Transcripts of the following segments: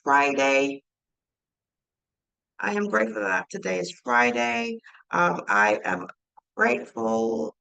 Friday. I am grateful that today is Friday. I am grateful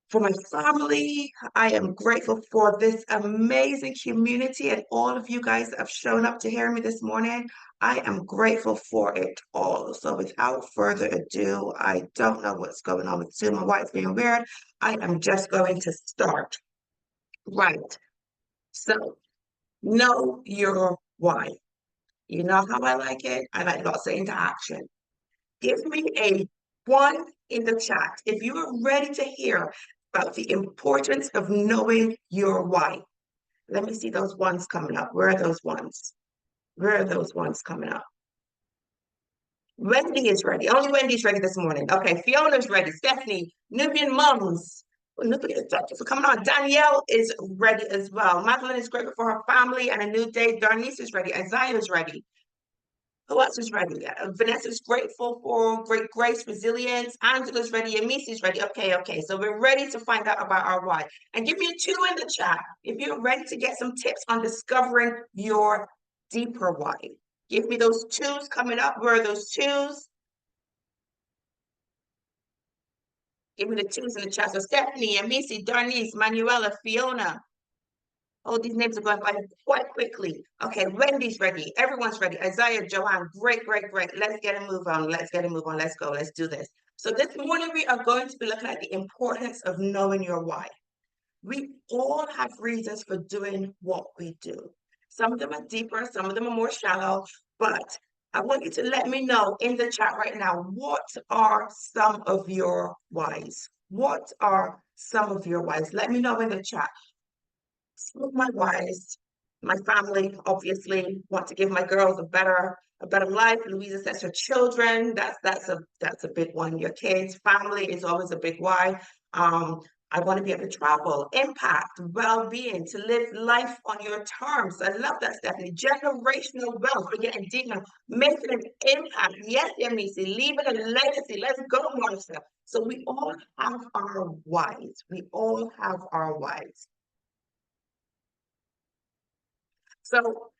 for my family. I am grateful for this amazing community and all of you guys that have shown up to hear me this morning. I am grateful for it all. So without further ado, I don't know what's going on with Zoom and why it's being weird. I am just going to start. Right. So know your why. You know how I like it? I like lots of interaction. Give me a one in the chat if you are ready to hear about the importance of knowing your why. Let me see those ones coming up. Where are those ones? Where are those ones coming up? Wendy is ready. Only Wendy's ready this morning. Okay, Fiona's ready. Stephanie, Nubian Mums. Nubian is coming on. Danielle is ready as well. Madeline is grateful for her family and a new day. Darnice is ready. Isaiah is ready. Who else is ready? Vanessa's grateful for great grace, resilience. Angela's ready. Amisi's ready. Okay. So we're ready to find out about our why. And give me a 2 in the chat if you're ready to get some tips on discovering your deeper why. Give me those 2s coming up. Where are those 2s? Give me the 2s in the chat. So Stephanie, Amisi, Darnice, Manuela, Fiona. Oh, these names are going by quite quickly. Okay, Wendy's ready. Everyone's ready. Isaiah, Joanne, great. Let's get a move on. Let's go. Let's do this. So this morning we are going to be looking at the importance of knowing your why. We all have reasons for doing what we do. Some of them are deeper, some of them are more shallow, but I want you to let me know in the chat right now, what are some of your whys? What are some of your whys? Let me know in the chat. Some of my whys, my family, obviously, want to give my girls a better life. Louisa says her children, that's a big one. Your kids, family is always a big why. I want to be able to travel, impact, well-being, to live life on your terms. I love that, Stephanie. Generational wealth. We're getting deep now. Making an impact. Yes, Emisi, leaving a legacy. Let's go, Marcia. So we all have our whys. We all have our whys. So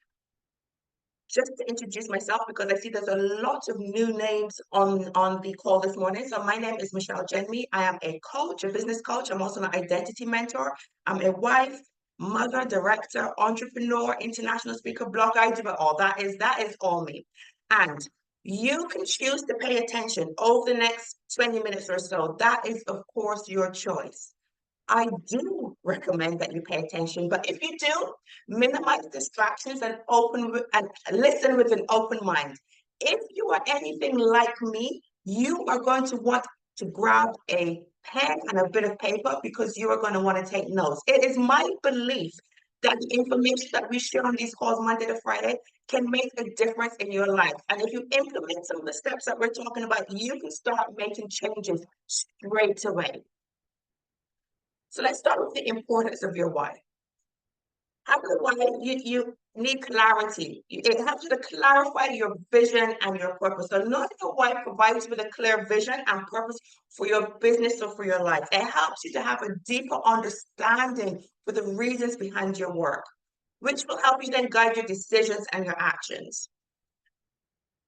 just to introduce myself, because I see there's a lot of new names on the call this morning. So my name is Michelle Jenmy. I am a coach, a business coach. I'm also an identity mentor. I'm a wife, mother, director, entrepreneur, international speaker, blogger. I do it all. That is all me. And you can choose to pay attention over the next 20 minutes or so. That is, of course, your choice. I do recommend that you pay attention, but if you do, minimize distractions and listen with an open mind. If you are anything like me, you are going to want to grab a pen and a bit of paper because you are going to want to take notes. It is my belief that the information that we share on these calls Monday to Friday can make a difference in your life. And if you implement some of the steps that we're talking about, you can start making changes straight away. So let's start with the importance of your why. Having a why, you need clarity. It helps you to clarify your vision and your purpose. So knowing your why provides you with a clear vision and purpose for your business or for your life. It helps you to have a deeper understanding for the reasons behind your work, which will help you then guide your decisions and your actions.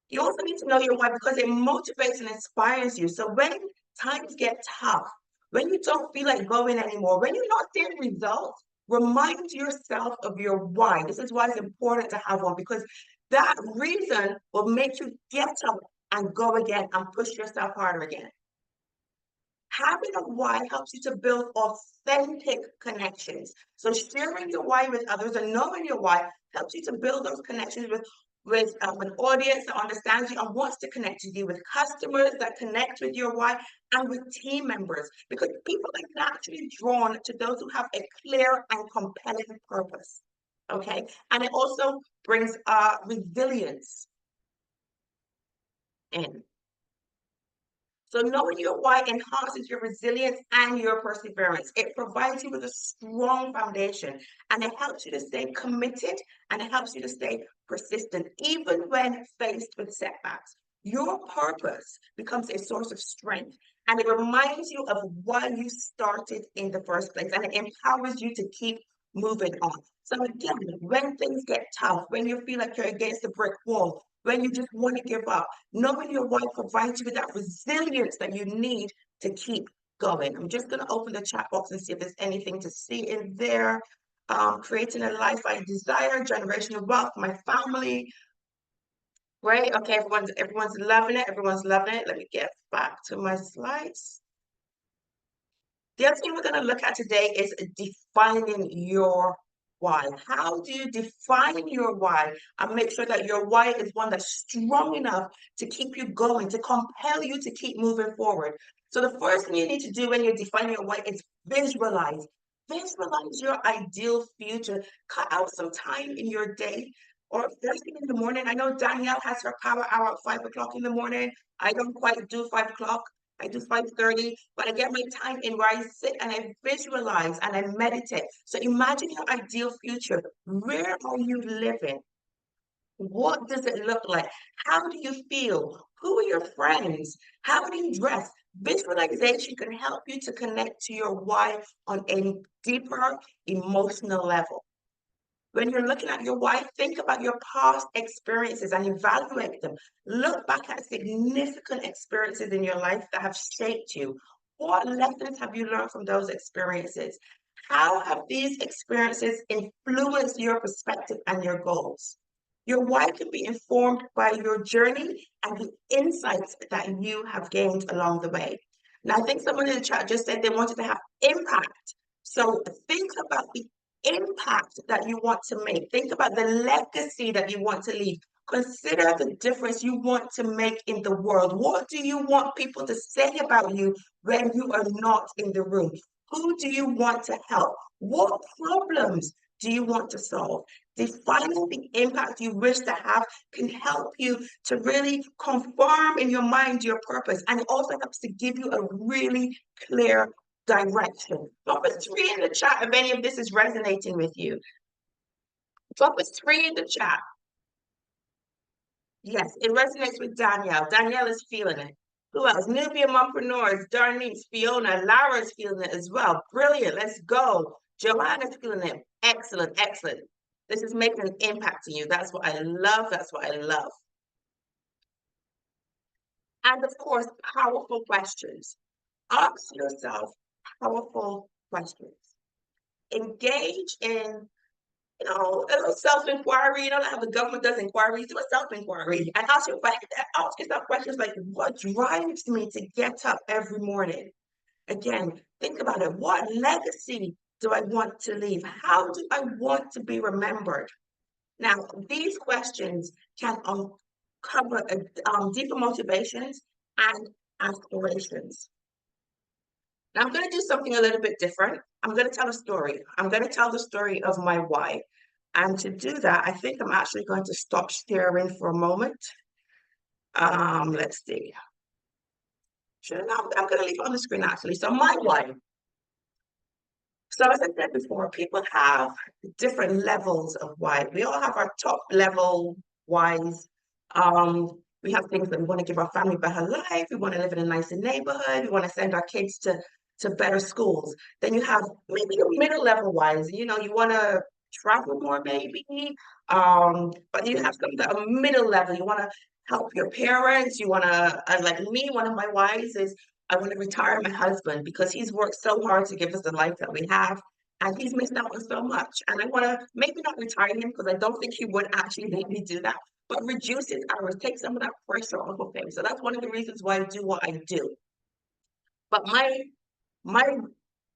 You also need to know your why because it motivates and inspires you. So when times get tough, when you don't feel like going anymore, when you're not seeing results, remind yourself of your why. This is why it's important to have one because that reason will make you get up and go again and push yourself harder again. Having a why helps you to build authentic connections. So sharing your why with others and knowing your why helps you to build those connections with an audience that understands you and wants to connect with you, with customers that connect with your why, and with team members, because people are naturally drawn to those who have a clear and compelling purpose. Okay, and it also brings resilience in. So knowing your why enhances your resilience and your perseverance. It provides you with a strong foundation and it helps you to stay committed and it helps you to stay persistent, even when faced with setbacks. Your purpose becomes a source of strength and it reminds you of why you started in the first place and it empowers you to keep moving on. So again, when things get tough, when you feel like you're against a brick wall, when you just want to give up, knowing your why provides you with that resilience that you need to keep going. I'm just going to open the chat box and see if there's anything to see in there. Creating a life I desire, generational wealth, my family. Great. Okay, everyone's loving it. Everyone's loving it. Let me get back to my slides. The other thing we're going to look at today is defining your why. How do you define your why and make sure that your why is one that's strong enough to keep you going, to compel you to keep moving forward? So the first thing you need to do when you're defining your why is visualize. Visualize your ideal future. Cut out some time in your day or first thing in the morning. I know Danielle has her power hour at 5 o'clock in the morning. I don't quite do 5 o'clock. I do 5:30, but I get my time in where I sit and I visualize and I meditate. So imagine your ideal future. Where are you living? What does it look like? How do you feel? Who are your friends? How do you dress? Visualization can help you to connect to your why on a deeper emotional level. When you're looking at your why, think about your past experiences and evaluate them. Look back at significant experiences in your life that have shaped you. What lessons have you learned from those experiences? How have these experiences influenced your perspective and your goals? Your why can be informed by your journey and the insights that you have gained along the way. Now, I think someone in the chat just said they wanted to have impact. So think about the impact that you want to make. Think about the legacy that you want to leave. Consider the difference you want to make in the world. What do you want people to say about you when you are not in the room? Who do you want to help? What problems do you want to solve? Defining the impact you wish to have can help you to really confirm in your mind your purpose, and it also helps to give you a really clear direction. Drop a 3 in the chat if any of this is resonating with you. Drop a 3 in the chat. Yes, it resonates with Danielle. Danielle is feeling it. Who else? Nubia Mompreneurs, Darlene, Fiona, Lara's feeling it as well. Brilliant. Let's go. Joanna's feeling it. Excellent, excellent. This is making an impact on you. That's what I love. That's what I love. And of course, powerful questions. Ask yourself powerful questions. Engage in a little self-inquiry. You know how the government does inquiries, do a self-inquiry and ask yourself questions like, what drives me to get up every morning? Again, think about it. What legacy do I want to leave? How do I want to be remembered? Now, these questions can uncover deeper motivations and aspirations. Now, I'm going to do something a little bit different. I'm going to tell a story. I'm going to tell the story of my why. And to do that, I think I'm actually going to stop sharing for a moment. Let's see. I'm going to leave it on the screen actually. So my why. So as I said before, people have different levels of why. We all have our top level whys. We have things that we want to give our family a better life. We want to live in a nicer neighborhood. We want to send our kids to better schools. Then you have maybe your middle level whys. You know, you want to travel more maybe. But you have some that are middle level. You want to help your parents. You want to, like me, one of my whys is I want to retire my husband because he's worked so hard to give us the life that we have. And he's missed out on so much. And I want to maybe not retire him because I don't think he would actually make me do that, but reduce his hours, take some of that pressure off of him. So that's one of the reasons why I do what I do. But my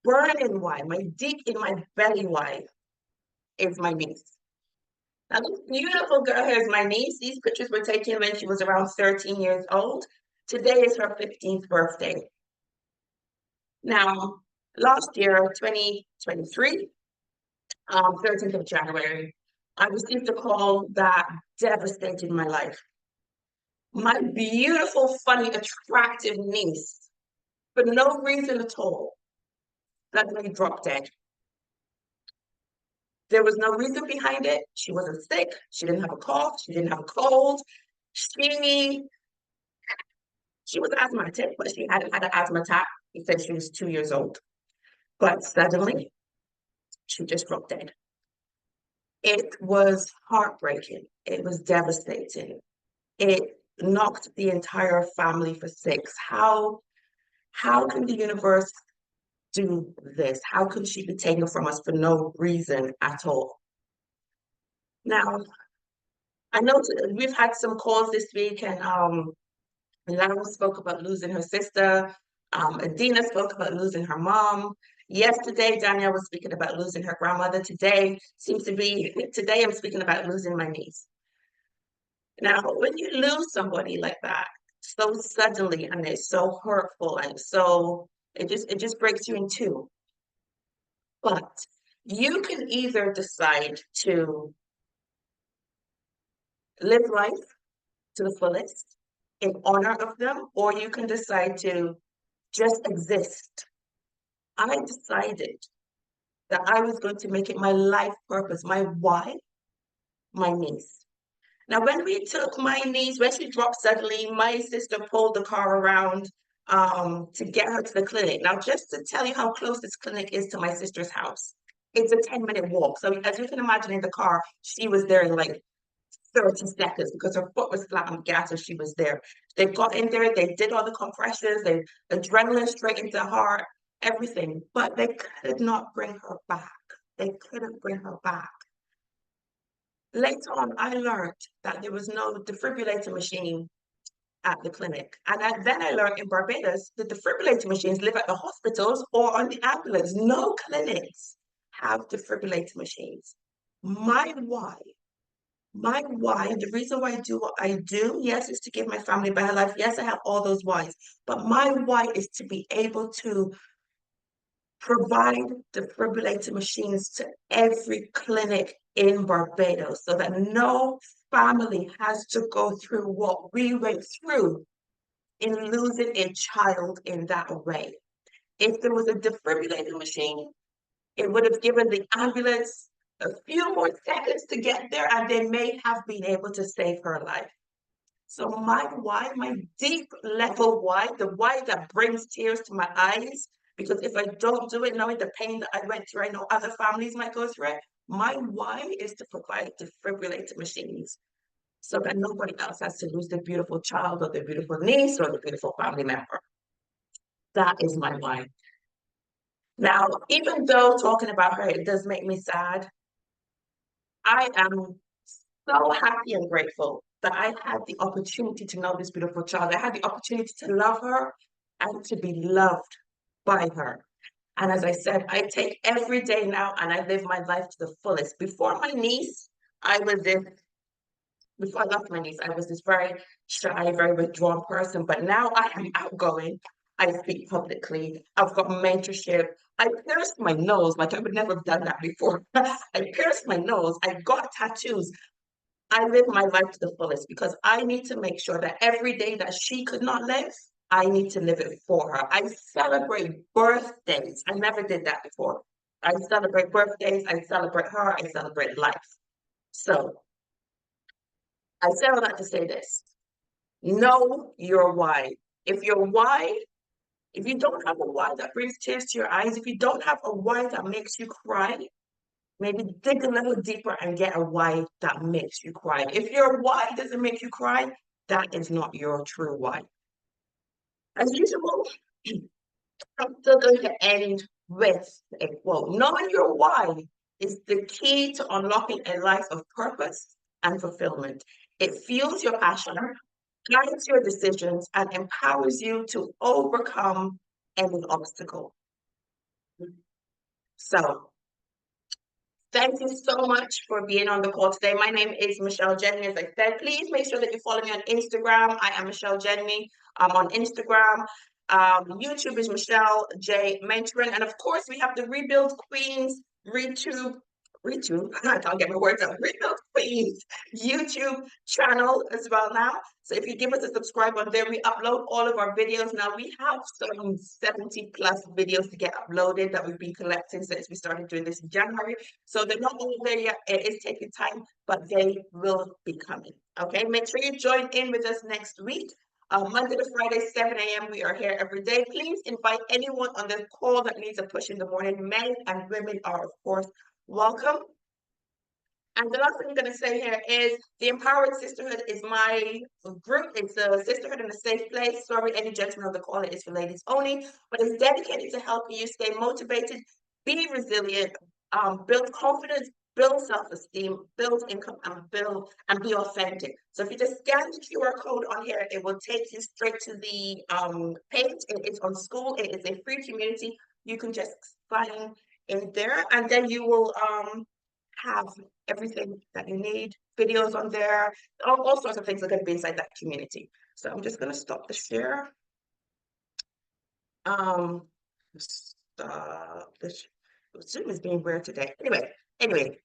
burning why, my deep in my belly why is my niece. Now, this beautiful girl here is my niece. These pictures were taken when she was around 13 years old. Today is her 15th birthday. Now, last year, 2023, 13th of January, I received a call that devastated my life. My beautiful, funny, attractive niece, for no reason at all, suddenly dropped dead. There was no reason behind it. She wasn't sick. She didn't have a cough. She didn't have a cold. She was asthmatic, but she hadn't had an asthma attack. He said she was 2 years old. But suddenly, She just dropped dead. It was heartbreaking. It was devastating. It knocked the entire family for six. How can the universe do this? How can she be taken from us for no reason at all? Now, I know we've had some calls this week, and Lara spoke about losing her sister. Adina spoke about losing her mom. Yesterday, Danielle was speaking about losing her grandmother. Today I'm speaking about losing my niece. Now, when you lose somebody like that so suddenly, and it's so hurtful, and so it just breaks you in two. But you can either decide to live life to the fullest in honor of them, or you can decide to just exist. I decided that I was going to make it my life purpose, my why, my niece. Now, when we took my niece, when she dropped suddenly, my sister pulled the car around to get her to the clinic. Now, just to tell you how close this clinic is to my sister's house, it's a 10-minute walk. So as you can imagine in the car, she was there in like 30 seconds because her foot was flat on the gas as she was there. They got in there, they did all the compressions, they adrenaline straight into her heart, everything, but they could not bring her back. They couldn't bring her back. Later on, I learned that there was no defibrillator machine at the clinic. And then I learned in Barbados, the defibrillator machines live at the hospitals or on the ambulance. No clinics have defibrillator machines. My why, the reason why I do what I do, yes, is to give my family a better life. Yes, I have all those whys, but my why is to be able to provide defibrillator machines to every clinic in Barbados so that no family has to go through what we went through in losing a child in that way. If there was a defibrillator machine, it would have given the ambulance a few more seconds to get there, and they may have been able to save her life. So my why, my deep level why, the why that brings tears to my eyes, because if I don't do it, knowing the pain that I went through, I know other families might go through it. My why is to provide defibrillator machines so that nobody else has to lose their beautiful child or their beautiful niece or their beautiful family member. That is my why. Now, even though talking about her, it does make me sad, I am so happy and grateful that I had the opportunity to know this beautiful child. I had the opportunity to love her and to be loved by her. And as I said, I take every day now and I live my life to the fullest. Before my niece, I was this, before I lost my niece, I was this very shy, very withdrawn person. But now I am outgoing. I speak publicly. I've got mentorship. I pierced my nose like I would never have done that before. I pierced my nose. I got tattoos. I live my life to the fullest because I need to make sure that every day that she could not live, I need to live it for her. I celebrate birthdays. I never did that before. I celebrate birthdays. I celebrate her. I celebrate life. So I say all that to say this. Know your why. If your why, if you don't have a why that brings tears to your eyes, if you don't have a why that makes you cry, maybe dig a little deeper and get a why that makes you cry. If your why doesn't make you cry, that is not your true why. As usual, I'm still going to end with a quote. Knowing your why is the key to unlocking a life of purpose and fulfillment. It fuels your passion, guides your decisions, and empowers you to overcome any obstacle. So, thank you so much for being on the call today. My name is Michelle Jenny. As I said, please make sure that you follow me on Instagram. I am Michelle Jenny. I'm on Instagram. YouTube is Michelle J Mentoring. And of course, we have the Rebuild Queens YouTube, I can't get my words out, Rebuild Queens YouTube channel as well now. So if you give us a subscribe on there, we upload all of our videos. Now we have some 70 plus videos to get uploaded that we've been collecting since we started doing this in January. So they're not all there yet. It is taking time, but they will be coming. Okay, make sure you join in with us next week. Monday to Friday, 7 a.m. We are here every day. Please invite anyone on this call that needs a push in the morning. Men and women are, of course, welcome. And the last thing I'm going to say here is the Empowered Sisterhood is my group. It's a sisterhood in a safe place. Sorry, any gentlemen on the call, it is for ladies only, but it's dedicated to helping you stay motivated, be resilient, build confidence, build self-esteem, build income, and be authentic. So if you just scan the QR code on here, it will take you straight to the page. It is on Skool. It is a free community. You can just sign in there, and then you will have everything that you need, videos on there, all sorts of things are going to be inside that community. So I'm just going to stop the share. Stop this. Zoom is being weird today. Anyway.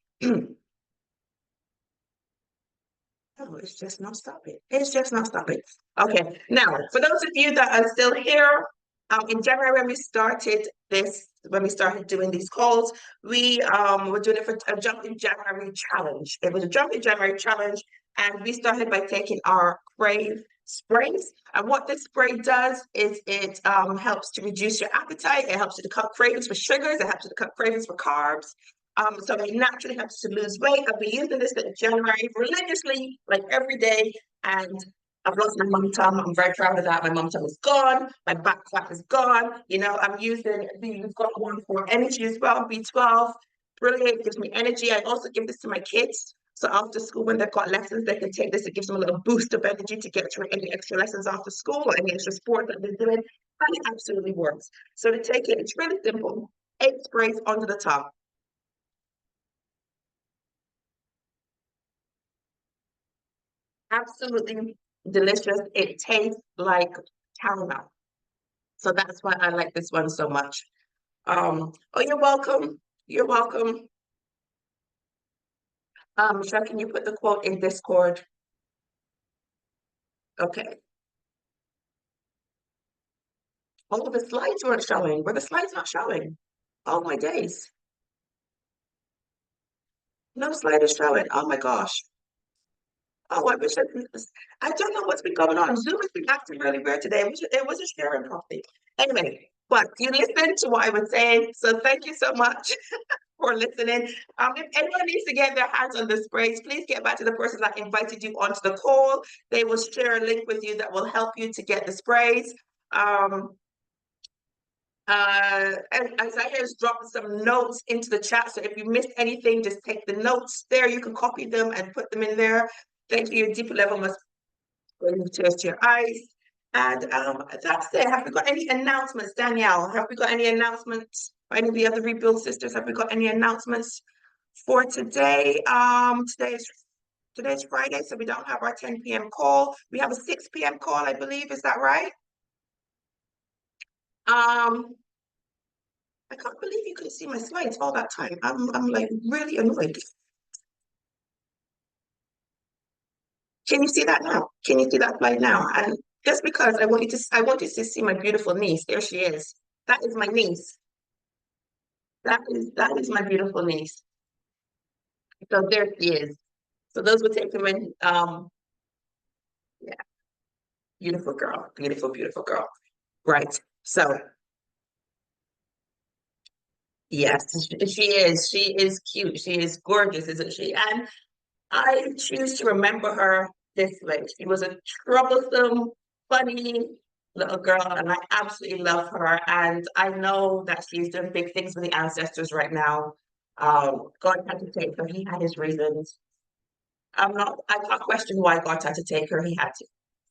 Oh, it's just not stopping. It's just not stopping. Okay, now for those of you that are still here, in January when we started doing these calls, we were doing it for a Jump in January challenge. It was a Jump in January challenge, and we started by taking our Crave sprays. And what this spray does is it helps to reduce your appetite. It helps you to cut cravings for sugars. It helps you to cut cravings for carbs. So it naturally helps to lose weight. I've been using this in January religiously, like every day, and I've lost my mum tum. I'm very proud of that. My mum tum is gone. My back fat is gone. You know, I'm using we've got one for energy as well, B12. Brilliant, gives me energy. I also give this to my kids. So after school, when they've got lessons, they can take this. It gives them a little boost of energy to get through any extra lessons after school or any extra sport that they're doing. And it absolutely works. So to take it, it's really simple. 8 sprays under the top. Absolutely delicious. It tastes like caramel. So that's why I like this one so much. Oh, you're welcome. You're welcome. Michelle, can you put the quote in Discord? Okay. Oh, the slides weren't showing. Were the slides not showing? Oh my days. No slide is showing. Oh my gosh. Oh, I don't know what's been going on. Zoom has been acting really weird today. It wasn't sharing properly. Anyway, but you listened to what I was saying. So thank you so much for listening. If anyone needs to get their hands on the sprays, please get back to the person that invited you onto the call. They will share a link with you that will help you to get the sprays. And Isaiah has dropped some notes into the chat. So if you missed anything, just take the notes there. You can copy them and put them in there. Thank you. Your deeper level must bring tears to your eyes. And that's it. Have we got any announcements, Danielle? Have we got any announcements? Or any of the other Rebuild sisters? Have we got any announcements for today? Today's Friday, so we don't have our 10 p.m. call. We have a 6 p.m. call, I believe. Is that right? I can't believe you couldn't see my slides all that time. I'm like really annoyed. Can you see that now? Can you see that slide now? And just because I want you to see my beautiful niece. There she is. That is my niece. That is my beautiful niece. So there she is. So those would take them in. Yeah, beautiful girl, beautiful girl. Right. So yes, she is. She is cute. She is gorgeous, isn't she? And I choose to remember her this way. She was a troublesome, funny little girl, and I absolutely love her. And I know that she's doing big things with the ancestors right now. God had to take her. He had his reasons. I can't question why God had to take her. He had to.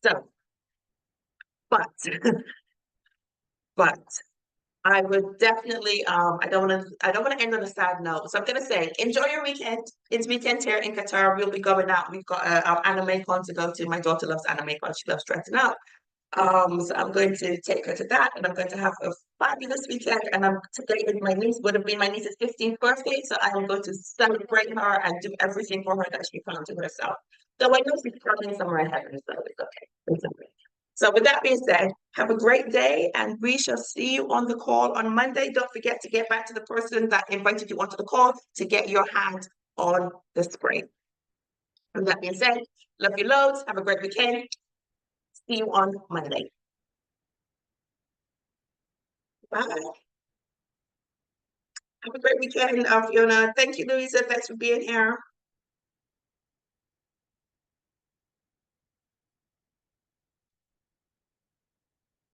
So, but, but I would definitely I don't want to end on a sad note. So I'm gonna say enjoy your weekend. It's weekend here in Qatar. We'll be going out. We've got our anime con to go to. My daughter loves anime con. She loves dressing up. So I'm going to take her to that, and I'm going to have a fabulous weekend. And today is my niece would have been my niece's 15th birthday, so I am going to celebrate her and do everything for her that she found to herself. So I know she's traveling somewhere in heaven, so it's okay. It's okay. So with that being said, have a great day, and we shall see you on the call on Monday. Don't forget to get back to the person that invited you onto the call to get your hand on the spray. With that being said, love you loads. Have a great weekend. See you on Monday. Bye. Have a great weekend, Fiona. Thank you, Louisa. Thanks for being here.